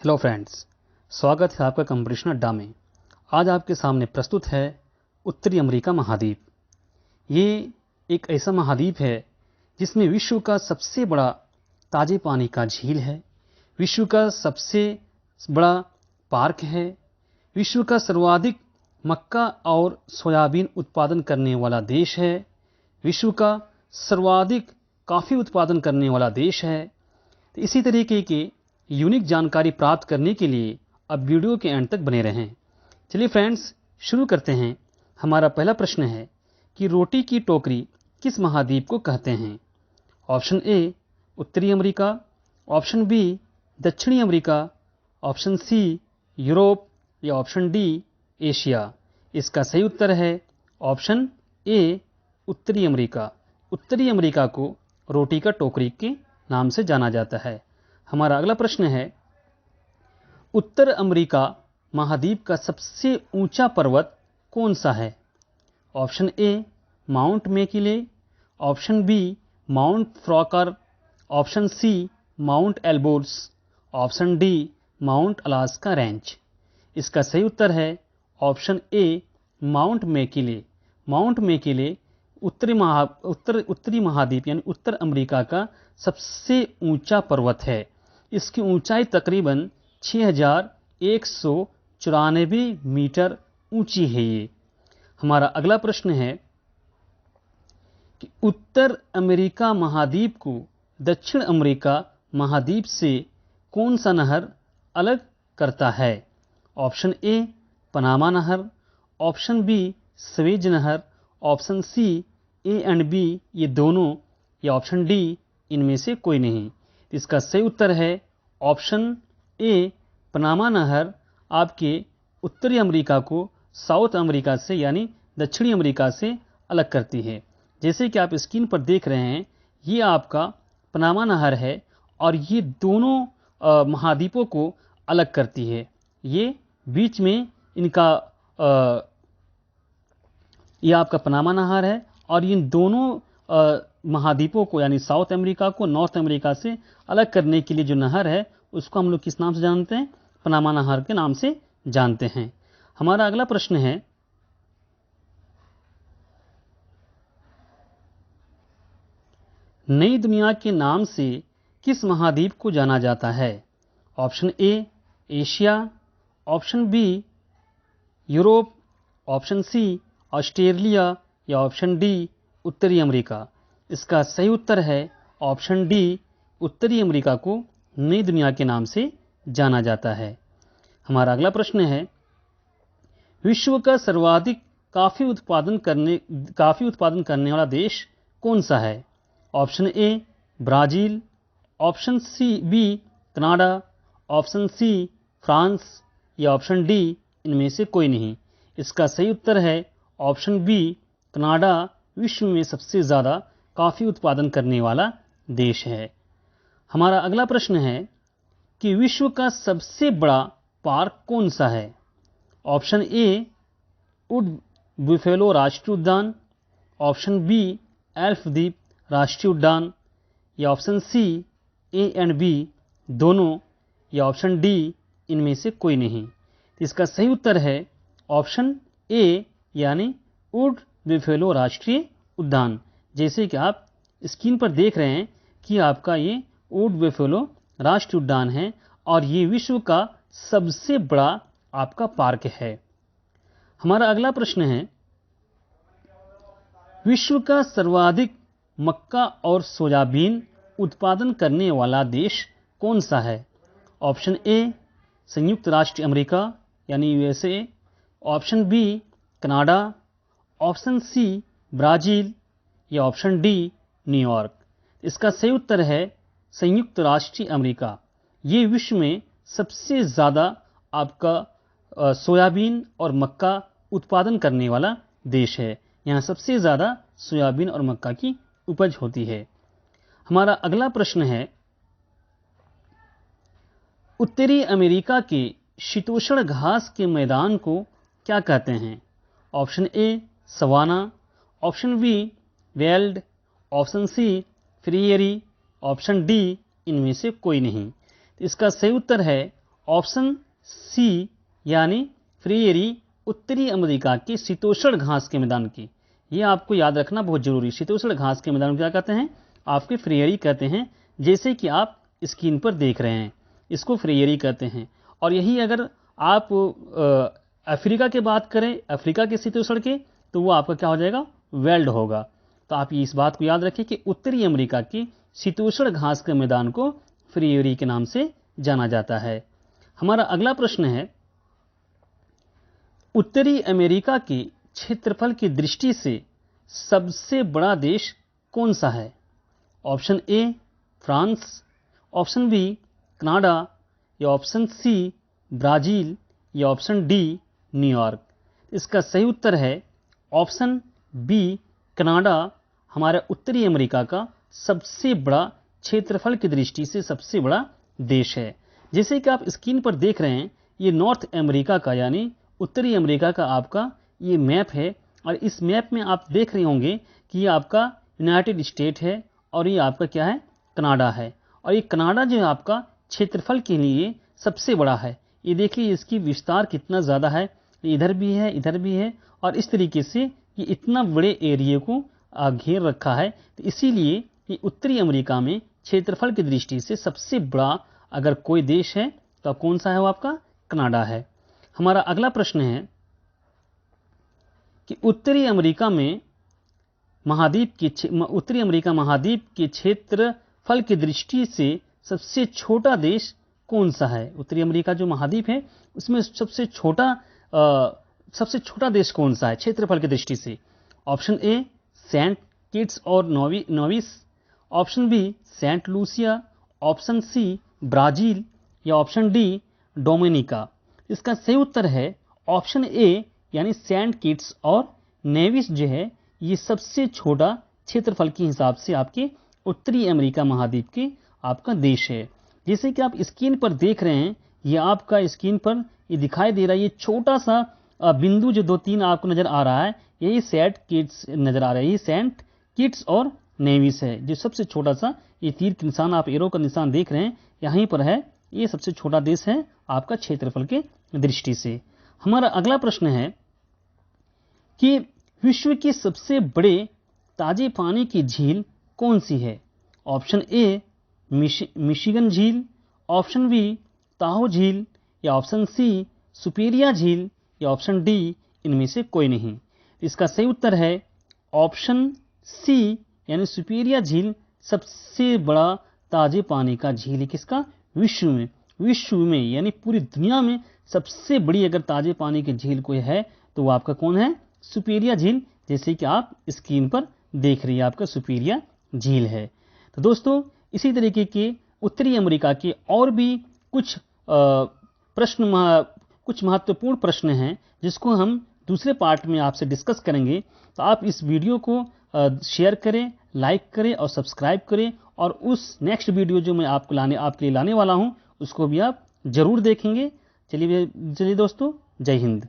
Hello friends, स्वागत है आपका कंपटीशन अड्डा में। आज आपके सामने प्रस्तुत है उत्तरी अमेरिका महाद्वीप। ये एक ऐसा महाद्वीप है जिसमें विश्व का सबसे बड़ा ताजे पानी का झील है, विश्व का सबसे बड़ा पार्क है, विश्व का सर्वाधिक मक्का और सोयाबीन उत्पादन करने वाला देश है, विश्व का सर्वाधिक कॉफ़ी उत्पादन करने वाला देश है। तो इसी तरीके के यूनिक जानकारी प्राप्त करने के लिए अब वीडियो के एंड तक बने रहें। चलिए फ्रेंड्स, शुरू करते हैं। हमारा पहला प्रश्न है कि रोटी की टोकरी किस महाद्वीप को कहते हैं? ऑप्शन ए उत्तरी अमेरिका, ऑप्शन बी दक्षिणी अमेरिका, ऑप्शन सी यूरोप या ऑप्शन डी एशिया। इसका सही उत्तर है ऑप्शन ए उत्तरी अमेरिका। उत्तरी अमेरिका को रोटी का टोकरी के नाम से जाना जाता है। हमारा अगला प्रश्न है, उत्तर अमेरिका महाद्वीप का सबसे ऊंचा पर्वत कौन सा है? Option A mount McKinley, option B mount फ्रॉकर, option C mount Alborz, option D mount Alaska range. इसका सही उत्तर है option A mount McKinley. Mount McKinley उत्तरी महाद्वीप यानी उत्तर अमेरिका का सबसे ऊंचा पर्वत है। इसकी ऊंचाई तकरीबन 6194 मीटर ऊंची है। ये हमारा अगला प्रश्न है कि उत्तर अमेरिका महाद्वीप को दक्षिण अमेरिका महाद्वीप से कौन सा नहर अलग करता है? ऑप्शन ए पनामा नहर, ऑप्शन बी स्वेज नहर, option C A and B ये दोनों, या ऑप्शन डी इनमें से कोई नहीं। इसका सही उत्तर है ऑप्शन ए पनामा नहर आपके उत्तरी अमेरिका को साउथ अमेरिका से यानी दक्षिणी अमेरिका से अलग करती है। जैसे कि आप स्क्रीन पर देख रहे हैं, ये आपका पनामा नहर है और ये दोनों महाद्वीपों को अलग करती है। ये बीच में इनका ये आपका पनामा नहर है और इन दोनों महाद्वीपों को यानी साउथ अमेरिका को नॉर्थ अमेरिका से अलग करने के लिए जो नहर है उसको हम लोग किस नाम से जानते हैं? पनामा नहर के नाम से जानते हैं। हमारा अगला प्रश्न है, नई दुनिया के नाम से किस महाद्वीप को जाना जाता है? Option A Asia, option B Europe, option C Australia या ऑप्शन डी उत्तरी अमेरिका। इसका सही उत्तर है ऑप्शन डी उत्तरी अमेरिका को नई दुनिया के नाम से जाना जाता है। हमारा अगला प्रश्न है, विश्व का सर्वाधिक कॉफी उत्पादन करने वाला देश कौन सा है? Option A Brazil, option C B Canada, option C France या ऑप्शन डी इनमें से कोई नहीं। इसका सही उत्तर है ऑप्शन बी कनाडा विश्व में सबसे ज़्यादा कॉफ़ी उत्पादन करने वाला देश है। हमारा अगला प्रश्न है कि विश्व का सबसे बड़ा पार्क कौन सा है? ऑप्शन ए वुड बुफेलो राष्ट्रीय उद्यान, ऑप्शन बी एल्फ द्वीप राष्ट्रीय उद्यान या option C A and B दोनों या ऑप्शन डी इनमें से कोई नहीं। इसका सही उत्तर है ऑप्शन ए यानी वुड बुफेलो राष्ट्रीय उद्यान। जैसे कि आप स्क्रीन पर देख रहे हैं कि आपका ये वुड बुफेलो राष्ट्रीय उद्यान है और ये विश्व का सबसे बड़ा आपका पार्क है। हमारा अगला प्रश्न है, विश्व का सर्वाधिक मक्का और सोयाबीन उत्पादन करने वाला देश कौन सा है? ऑप्शन ए संयुक्त राष्ट्र अमेरिका यानी USA, option B Canada, option C Brazil या ऑप्शन डी न्यूयॉर्क। इसका सही उत्तर है संयुक्त राष्ट्र अमेरिका। ये विश्व में सबसे ज़्यादा आपका सोयाबीन और मक्का उत्पादन करने वाला देश है। यहाँ सबसे ज़्यादा सोयाबीन और मक्का की उपज होती है। हमारा अगला प्रश्न है, उत्तरी अमेरिका के शीतोष्ण घास के मैदान को क्या कहते हैं? Option A savanna, option B veld, option C prairie, option D इनमें से कोई नहीं। इसका सही उत्तर है ऑप्शन सी यानी प्रेयरी उत्तरी अमेरिका के शीतोष्ण घास के मैदान की। ये आपको याद रखना बहुत जरूरी। शीतोष्ण घास के मैदान क्या कहते हैं? आपके प्रेयरी कहते हैं, जैसे कि आप स्क्रीन पर देख रहे हैं, इसको प्रेयरी कहते हैं। और यही अगर आप अफ्रीका की बात करें, अफ्रीका के शीतोष्ण के, तो वो आपका क्या हो जाएगा? वेल्ड होगा। तो आप इस बात को याद रखें कि उत्तरी अमेरिका की शीतोष्ण घास के मैदान को प्रेयरी के नाम से जाना जाता है। हमारा अगला प्रश्न है, उत्तरी अमेरिका के क्षेत्रफल की दृष्टि से सबसे बड़ा देश कौन सा है? Option A France, option B Canada, या ऑप्शन सी ब्राजील, या ऑप्शन डी न्यूयॉर्क। इसका सही उत्तर है ऑप्शन बी कनाडा हमारे उत्तरी अमेरिका का सबसे बड़ा क्षेत्रफल की दृष्टि से सबसे बड़ा देश है। जैसे कि आप स्क्रीन पर देख रहे हैं, ये नॉर्थ अमेरिका का यानी उत्तरी अमेरिका का आपका ये मैप है। और इस मैप में आप देख रहे होंगे कि ये आपका यूनाइटेड स्टेट है और ये आपका क्या है? कनाडा है। और ये कनाडा जो है आपका क्षेत्रफल के लिए सबसे बड़ा है। ये देखिए इसकी विस्तार कितना ज़्यादा है, इधर भी है, इधर भी है, और इस तरीके से ये इतना बड़े एरिया को घेर रखा है। तो इसीलिए ये उत्तरी अमेरिका में क्षेत्रफल की दृष्टि से सबसे बड़ा अगर कोई देश है तो कौन सा है? वो आपका कनाडा है। हमारा अगला प्रश्न है कि उत्तरी अमेरिका महाद्वीप के क्षेत्रफल की दृष्टि से सबसे छोटा देश कौन सा है? उत्तरी अमेरिका जो महाद्वीप है उसमें सबसे छोटा देश कौन सा है क्षेत्रफल की दृष्टि से? ऑप्शन ए सेंट किट्स और Nevis, option B Saint Lucia, option C Brazil, या ऑप्शन डी डोमिनिका। इसका सही उत्तर है ऑप्शन ए यानी सेंट किट्स और नेविस जो है ये सबसे छोटा क्षेत्रफल के हिसाब से आपके उत्तरी अमेरिका महाद्वीप के आपका देश है। जैसे कि आप स्क्रीन पर देख रहे हैं, ये आपका स्क्रीन पर ये दिखाई दे रहा है, ये छोटा सा बिंदु जो 2-3 आपको नजर आ रहा है, यही सेंट किट्स नजर आ रहा है। ये सेंट किट्स और नेविस है जो सबसे छोटा सा, ये तीर के निशान आप एरो का निशान देख रहे हैं यहीं पर है। ये सबसे छोटा देश है आपका क्षेत्रफल के दृष्टि से। हमारा अगला प्रश्न है कि विश्व की सबसे बड़े ताजे पानी की झील कौन सी है? ऑप्शन ए मिशिगन झील, ऑप्शन बी ताहो झील, या ऑप्शन सी सुपीरिया झील, या ऑप्शन डी इनमें से कोई नहीं। इसका सही उत्तर है ऑप्शन सी यानी सुपीरिया झील सबसे बड़ा ताजे पानी का झील है। किसका? विश्व में यानी पूरी दुनिया में सबसे बड़ी अगर ताजे पानी की झील कोई है तो वो आपका कौन है? सुपीरिया झील, जैसे कि आप स्क्रीन पर देख रही है आपका सुपीरिया झील है। तो दोस्तों इसी तरीके के उत्तरी अमेरिका के और भी कुछ महत्वपूर्ण प्रश्न हैं जिसको हम दूसरे पार्ट में आपसे डिस्कस करेंगे। तो आप इस वीडियो को शेयर करें, लाइक करें और सब्सक्राइब करें, और उस नेक्स्ट वीडियो जो मैं आपके लिए लाने वाला हूं उसको भी आप जरूर देखेंगे। चलिए दोस्तों, जय हिंद।